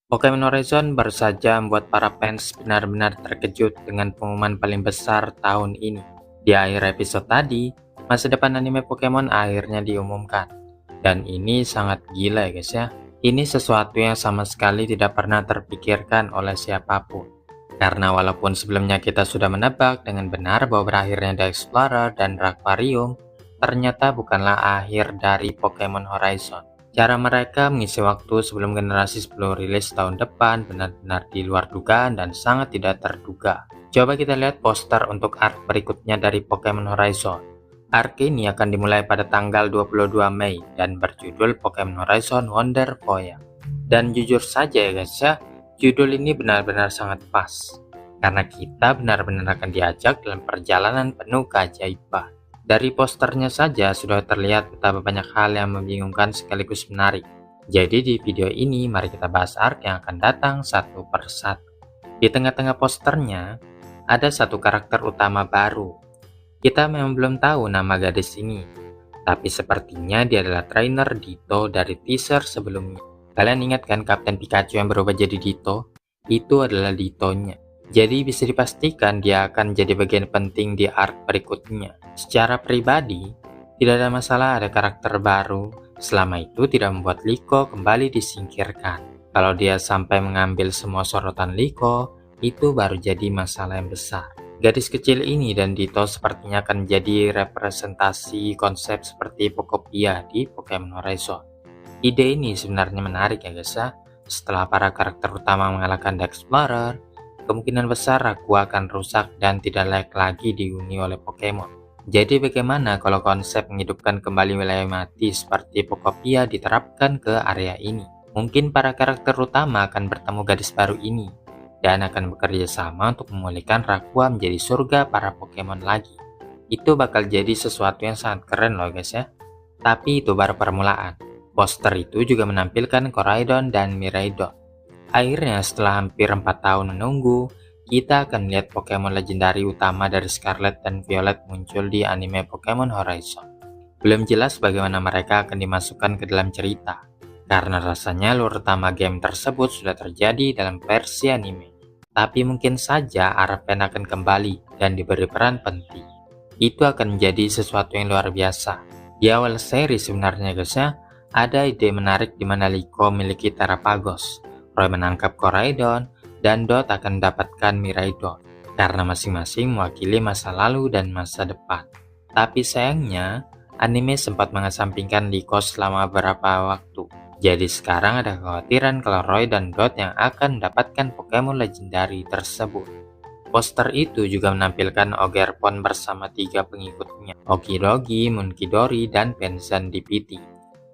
Pokemon Horizon baru saja membuat para fans benar-benar terkejut dengan pengumuman paling besar tahun ini. Di akhir episode tadi, masa depan anime Pokemon akhirnya diumumkan. Dan ini sangat gila ya guys ya. Ini sesuatu yang sama sekali tidak pernah terpikirkan oleh siapapun. Karena walaupun sebelumnya kita sudah menebak dengan benar bahwa berakhirnya The Explorer dan Aquarium, ternyata bukanlah akhir dari Pokemon Horizon. Cara mereka mengisi waktu sebelum generasi 10 rilis tahun depan benar-benar di luar dugaan dan sangat tidak terduga. Coba kita lihat poster untuk arc berikutnya dari Pokemon Horizon. Arc ini akan dimulai pada tanggal 22 Mei dan berjudul Pokemon Horizon Wonder Voyage. Dan jujur saja ya guys ya, judul ini benar-benar sangat pas. Karena kita benar-benar akan diajak dalam perjalanan penuh keajaiban. Dari posternya saja sudah terlihat betapa banyak hal yang membingungkan sekaligus menarik. Jadi di video ini mari kita bahas arc yang akan datang satu persatu. Di tengah-tengah posternya ada satu karakter utama baru. Kita memang belum tahu nama gadis ini, tapi sepertinya dia adalah trainer Ditto dari teaser sebelumnya. Kalian ingat kan Kapten Pikachu yang berubah jadi Ditto? Itu adalah Ditto-nya. Jadi bisa dipastikan dia akan jadi bagian penting di arc berikutnya. Secara pribadi, tidak ada masalah ada karakter baru, selama itu tidak membuat Liko kembali disingkirkan. Kalau dia sampai mengambil semua sorotan Liko, itu baru jadi masalah yang besar. Gadis kecil ini dan Ditto sepertinya akan jadi representasi konsep seperti Pokopia di Pokemon Horizon. Ide ini sebenarnya menarik ya guys ya. Setelah para karakter utama mengalahkan The Explorer, kemungkinan besar Aqua akan rusak dan tidak layak lagi dihuni oleh Pokemon. Jadi bagaimana kalau konsep menghidupkan kembali wilayah mati seperti Pokopia diterapkan ke area ini? Mungkin para karakter utama akan bertemu gadis baru ini dan akan bekerja sama untuk memulihkan Aqua menjadi surga para Pokemon lagi. Itu bakal jadi sesuatu yang sangat keren loh guys ya. Tapi itu baru permulaan. Poster itu juga menampilkan Koraidon dan Miraidon. Akhirnya setelah hampir 4 tahun menunggu, kita akan melihat Pokemon legendari utama dari Scarlet dan Violet muncul di anime Pokemon Horizon. Belum jelas bagaimana mereka akan dimasukkan ke dalam cerita, karena rasanya lore utama game tersebut sudah terjadi dalam versi anime. Tapi mungkin saja Arapen akan kembali dan diberi peran penting. Itu akan menjadi sesuatu yang luar biasa. Di awal seri sebenarnya guys ya, ada ide menarik di mana Liko memiliki Terapagos, Roy menangkap Koraidon, dan Dot akan mendapatkan Miraidon karena masing-masing mewakili masa lalu dan masa depan. Tapi sayangnya, anime sempat mengesampingkan Liko selama beberapa waktu. Jadi sekarang ada kekhawatiran kalau Roy dan Dot yang akan mendapatkan Pokemon legendari tersebut. Poster itu juga menampilkan Ogerpon bersama 3 pengikutnya, Okidogi, Munkidori, dan Pensan Dipiti.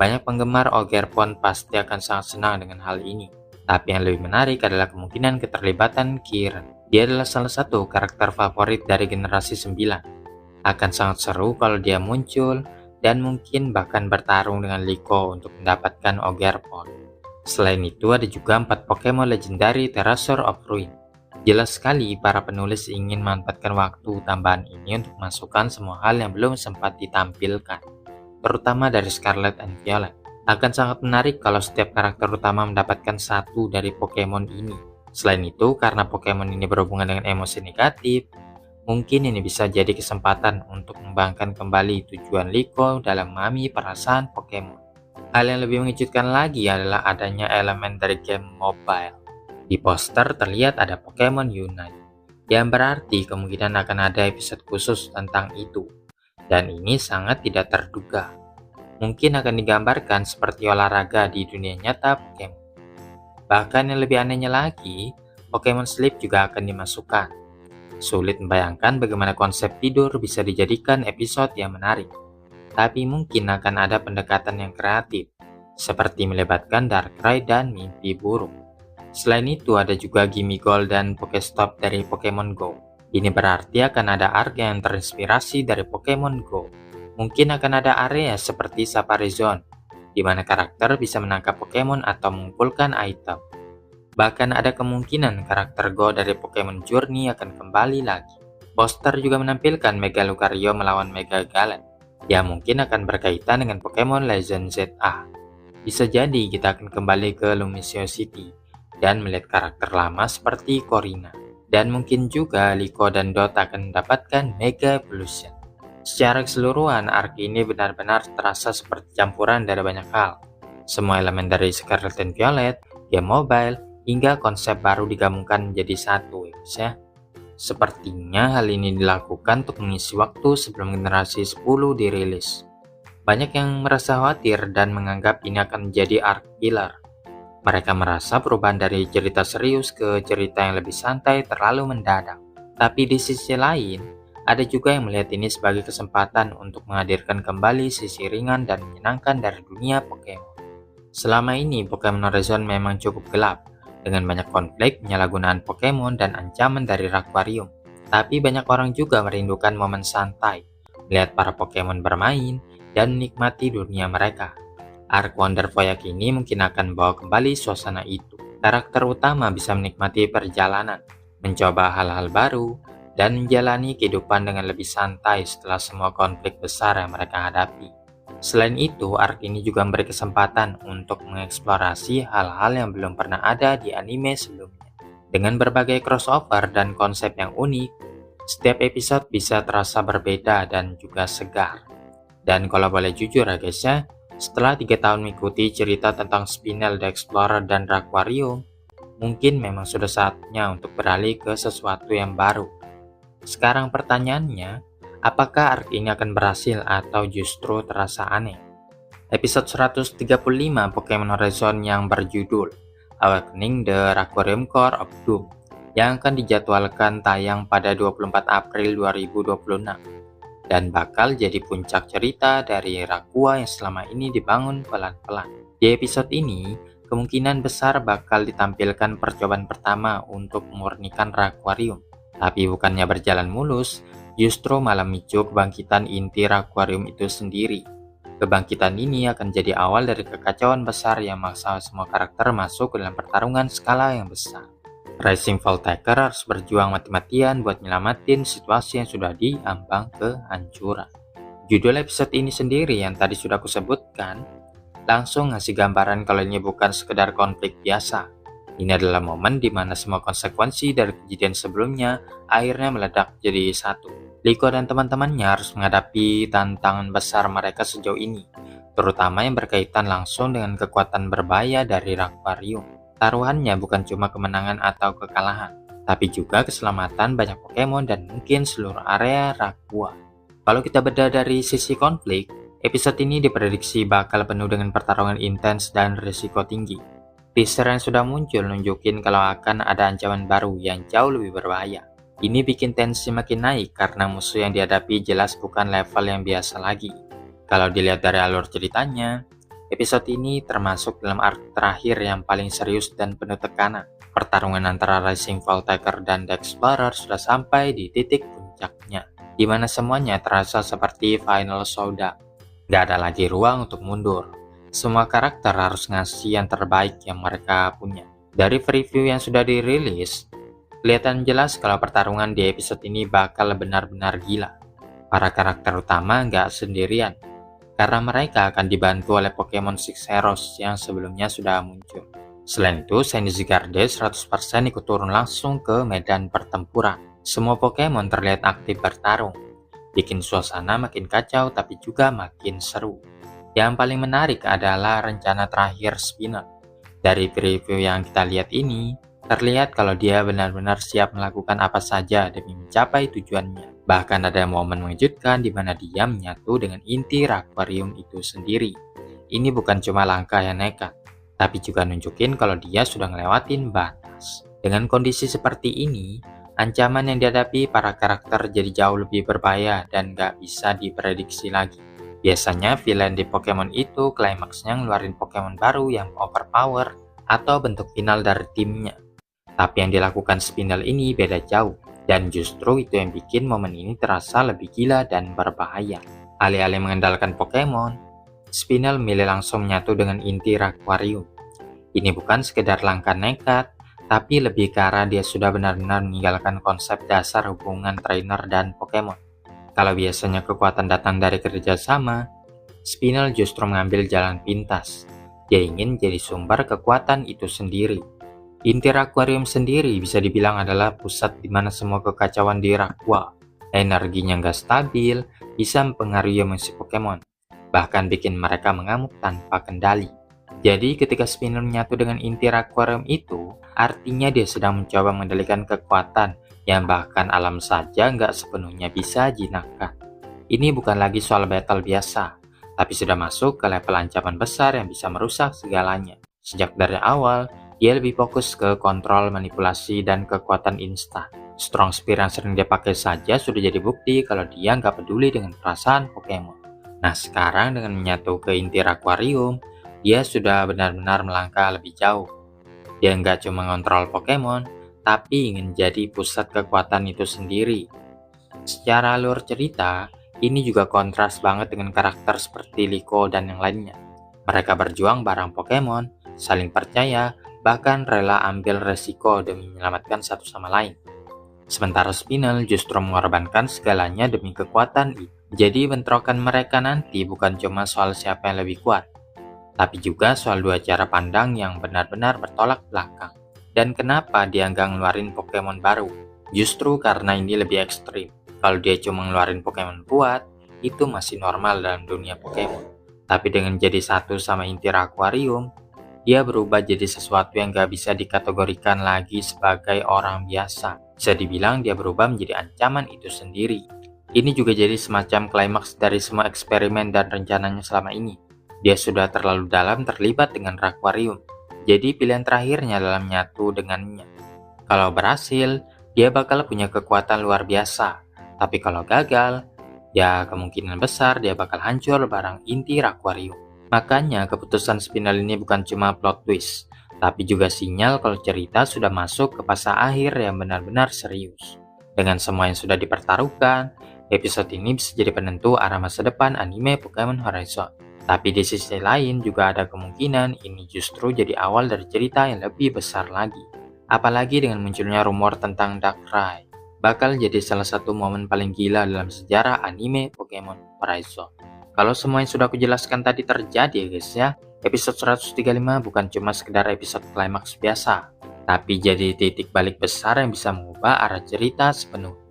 Banyak penggemar Ogerpon pasti akan sangat senang dengan hal ini. Tapi yang lebih menarik adalah kemungkinan keterlibatan Kieran. Dia adalah salah satu karakter favorit dari generasi 9. Akan sangat seru kalau dia muncul dan mungkin bahkan bertarung dengan Liko untuk mendapatkan Ogerpon. Selain itu ada juga 4 Pokemon legendari Terasur of Ruin. Jelas sekali para penulis ingin memanfaatkan waktu tambahan ini untuk masukkan semua hal yang belum sempat ditampilkan, terutama dari Scarlet and Violet. Akan sangat menarik kalau setiap karakter utama mendapatkan satu dari Pokemon ini. Selain itu, karena Pokemon ini berhubungan dengan emosi negatif, mungkin ini bisa jadi kesempatan untuk mengembangkan kembali tujuan Liko dalam memahami perasaan Pokemon. Hal yang lebih mengejutkan lagi adalah adanya elemen dari game mobile. Di poster terlihat ada Pokemon Unite, yang berarti kemungkinan akan ada episode khusus tentang itu. Dan ini sangat tidak terduga. Mungkin akan digambarkan seperti olahraga di dunia nyata Pokemon. Bahkan yang lebih anehnya lagi, Pokemon Sleep juga akan dimasukkan. Sulit membayangkan bagaimana konsep tidur bisa dijadikan episode yang menarik. Tapi mungkin akan ada pendekatan yang kreatif, seperti melibatkan Darkrai dan mimpi buruk. Selain itu ada juga Gimme Gold dan Pokestop dari Pokemon Go. Ini berarti akan ada arc yang terinspirasi dari Pokemon Go. Mungkin akan ada area seperti Safari Zone, di mana karakter bisa menangkap Pokemon atau mengumpulkan item. Bahkan ada kemungkinan karakter Go dari Pokemon Journey akan kembali lagi. Poster juga menampilkan Mega Lucario melawan Mega Gallade, yang mungkin akan berkaitan dengan Pokemon Legend ZA. Bisa jadi kita akan kembali ke Luminosity, dan melihat karakter lama seperti Corina. Dan mungkin juga Liko dan Dot akan mendapatkan Mega Evolution. Secara keseluruhan, arc ini benar-benar terasa seperti campuran dari banyak hal. Semua elemen dari Scarlet and Violet, game mobile, hingga konsep baru digabungkan menjadi satu, ya. Sepertinya hal ini dilakukan untuk mengisi waktu sebelum generasi 10 dirilis. Banyak yang merasa khawatir dan menganggap ini akan menjadi arc killer. Mereka merasa perubahan dari cerita serius ke cerita yang lebih santai terlalu mendadak. Tapi di sisi lain, ada juga yang melihat ini sebagai kesempatan untuk menghadirkan kembali sisi ringan dan menyenangkan dari dunia Pokemon. Selama ini, Pokemon Horizon memang cukup gelap, dengan banyak konflik, penyalahgunaan Pokemon, dan ancaman dari Rakvarium. Tapi banyak orang juga merindukan momen santai, melihat para Pokemon bermain, dan menikmati dunia mereka. Arc Wonder Voyage ini mungkin akan membawa kembali suasana itu. Karakter utama bisa menikmati perjalanan, mencoba hal-hal baru, dan menjalani kehidupan dengan lebih santai setelah semua konflik besar yang mereka hadapi. Selain itu, arc ini juga memberi kesempatan untuk mengeksplorasi hal-hal yang belum pernah ada di anime sebelumnya. Dengan berbagai crossover dan konsep yang unik, setiap episode bisa terasa berbeda dan juga segar. Dan kalau boleh jujur ya guys ya, setelah 3 tahun mengikuti cerita tentang Spinel the Explorer dan Rakvarium, mungkin memang sudah saatnya untuk beralih ke sesuatu yang baru. Sekarang pertanyaannya, apakah arc ini akan berhasil atau justru terasa aneh? Episode 135 Pokemon Horizon yang berjudul Awakening the Rakvarium Core of Doom yang akan dijadwalkan tayang pada 24 April 2026 dan bakal jadi puncak cerita dari Rakua yang selama ini dibangun pelan-pelan. Di episode ini, kemungkinan besar bakal ditampilkan percobaan pertama untuk memurnikan Rakvarium. Tapi bukannya berjalan mulus, justru malah memicu kebangkitan inti Rakvarium itu sendiri. Kebangkitan ini akan jadi awal dari kekacauan besar yang memaksa semua karakter masuk ke dalam pertarungan skala yang besar. Rising Voltaker harus berjuang mati-matian buat nyelamatin situasi yang sudah diambang kehancuran. Judul episode ini sendiri yang tadi sudah aku sebutkan, langsung ngasih gambaran kalau ini bukan sekedar konflik biasa. Ini adalah momen di mana semua konsekuensi dari kejadian sebelumnya akhirnya meledak jadi satu. Liko dan teman-temannya harus menghadapi tantangan besar mereka sejauh ini, terutama yang berkaitan langsung dengan kekuatan berbahaya dari Rakvarium. Taruhannya bukan cuma kemenangan atau kekalahan, tapi juga keselamatan banyak Pokemon dan mungkin seluruh area Rakua. Kalau kita bedah dari sisi konflik, episode ini diprediksi bakal penuh dengan pertarungan intens dan risiko tinggi. Teaser yang sudah muncul nunjukin kalau akan ada ancaman baru yang jauh lebih berbahaya. Ini bikin tensi makin naik karena musuh yang dihadapi jelas bukan level yang biasa lagi. Kalau dilihat dari alur ceritanya, episode ini termasuk dalam arc terakhir yang paling serius dan penuh tekanan. Pertarungan antara Rising Voltaker dan The Explorer sudah sampai di titik puncaknya, di mana semuanya terasa seperti final showdown. Gak ada lagi ruang untuk mundur. Semua karakter harus ngasih yang terbaik yang mereka punya. Dari preview yang sudah dirilis, kelihatan jelas kalau pertarungan di episode ini bakal benar-benar gila. Para karakter utama nggak sendirian, karena mereka akan dibantu oleh Pokemon Six Heroes yang sebelumnya sudah muncul. Selain itu, Shiny Zygarde 100% ikut turun langsung ke medan pertempuran. Semua Pokemon terlihat aktif bertarung, bikin suasana makin kacau tapi juga makin seru. Yang paling menarik adalah rencana terakhir Spinel. Dari preview yang kita lihat ini, terlihat kalau dia benar-benar siap melakukan apa saja demi mencapai tujuannya. Bahkan ada momen mengejutkan di mana dia menyatu dengan inti Rakvarium itu sendiri. Ini bukan cuma langkah yang nekat, tapi juga nunjukin kalau dia sudah ngelewatin batas. Dengan kondisi seperti ini, ancaman yang dihadapi para karakter jadi jauh lebih berbahaya dan gak bisa diprediksi lagi. Biasanya villain di Pokemon itu klimaksnya ngeluarin Pokemon baru yang overpower atau bentuk final dari timnya. Tapi yang dilakukan Spinel ini beda jauh, dan justru itu yang bikin momen ini terasa lebih gila dan berbahaya. Alih-alih mengandalkan Pokemon, Spinel memilih langsung menyatu dengan inti Rakvarium. Ini bukan sekedar langkah nekat, tapi lebih ke arah dia sudah benar-benar meninggalkan konsep dasar hubungan trainer dan Pokemon. Kalau biasanya kekuatan datang dari kerjasama, Spinel justru mengambil jalan pintas. Dia ingin jadi sumber kekuatan itu sendiri. Inti akuarium sendiri bisa dibilang adalah pusat di mana semua kekacauan dirakwa. Energinya nggak stabil, bisa mempengaruhi emosi Pokemon, bahkan bikin mereka mengamuk tanpa kendali. Jadi ketika Spinel menyatu dengan inti akuarium itu, artinya dia sedang mencoba mengendalikan kekuatan yang bahkan alam saja nggak sepenuhnya bisa jinakkan. Ini bukan lagi soal battle biasa, tapi sudah masuk ke level ancaman besar yang bisa merusak segalanya. Sejak dari awal, dia lebih fokus ke kontrol, manipulasi, dan kekuatan instan. Strong Spear yang sering dia pakai saja sudah jadi bukti kalau dia nggak peduli dengan perasaan Pokemon. Nah sekarang dengan menyatu ke inti akuarium, dia sudah benar-benar melangkah lebih jauh. Dia nggak cuma ngontrol Pokemon, tapi ingin jadi pusat kekuatan itu sendiri. Secara alur cerita, ini juga kontras banget dengan karakter seperti Liko dan yang lainnya. Mereka berjuang bareng Pokemon, saling percaya, bahkan rela ambil resiko demi menyelamatkan satu sama lain. Sementara Spinel justru mengorbankan segalanya demi kekuatan itu. Jadi bentrokan mereka nanti bukan cuma soal siapa yang lebih kuat, tapi juga soal dua cara pandang yang benar-benar bertolak belakang. Dan kenapa dia nggak ngeluarin Pokemon baru? Justru karena ini lebih ekstrim. Kalau dia cuma ngeluarin Pokemon kuat, itu masih normal dalam dunia Pokemon. Tapi dengan jadi satu sama inti akuarium, dia berubah jadi sesuatu yang gak bisa dikategorikan lagi sebagai orang biasa. Bisa dibilang dia berubah menjadi ancaman itu sendiri. Ini juga jadi semacam klimaks dari semua eksperimen dan rencananya selama ini. Dia sudah terlalu dalam terlibat dengan akuarium. Jadi pilihan terakhirnya dalam menyatu dengannya. Kalau berhasil, dia bakal punya kekuatan luar biasa. Tapi kalau gagal, ya kemungkinan besar dia bakal hancur barang inti akuarium. Makanya keputusan Spinel ini bukan cuma plot twist, tapi juga sinyal kalau cerita sudah masuk ke fase akhir yang benar-benar serius. Dengan semua yang sudah dipertaruhkan, episode ini bisa jadi penentu arah masa depan anime Pokemon Horizon. Tapi di sisi lain juga ada kemungkinan ini justru jadi awal dari cerita yang lebih besar lagi. Apalagi dengan munculnya rumor tentang Darkrai, bakal jadi salah satu momen paling gila dalam sejarah anime Pokemon Horizon. Kalau semua yang sudah aku jelaskan tadi terjadi ya guys ya, episode 135 bukan cuma sekedar episode klimaks biasa, tapi jadi titik balik besar yang bisa mengubah arah cerita sepenuhnya.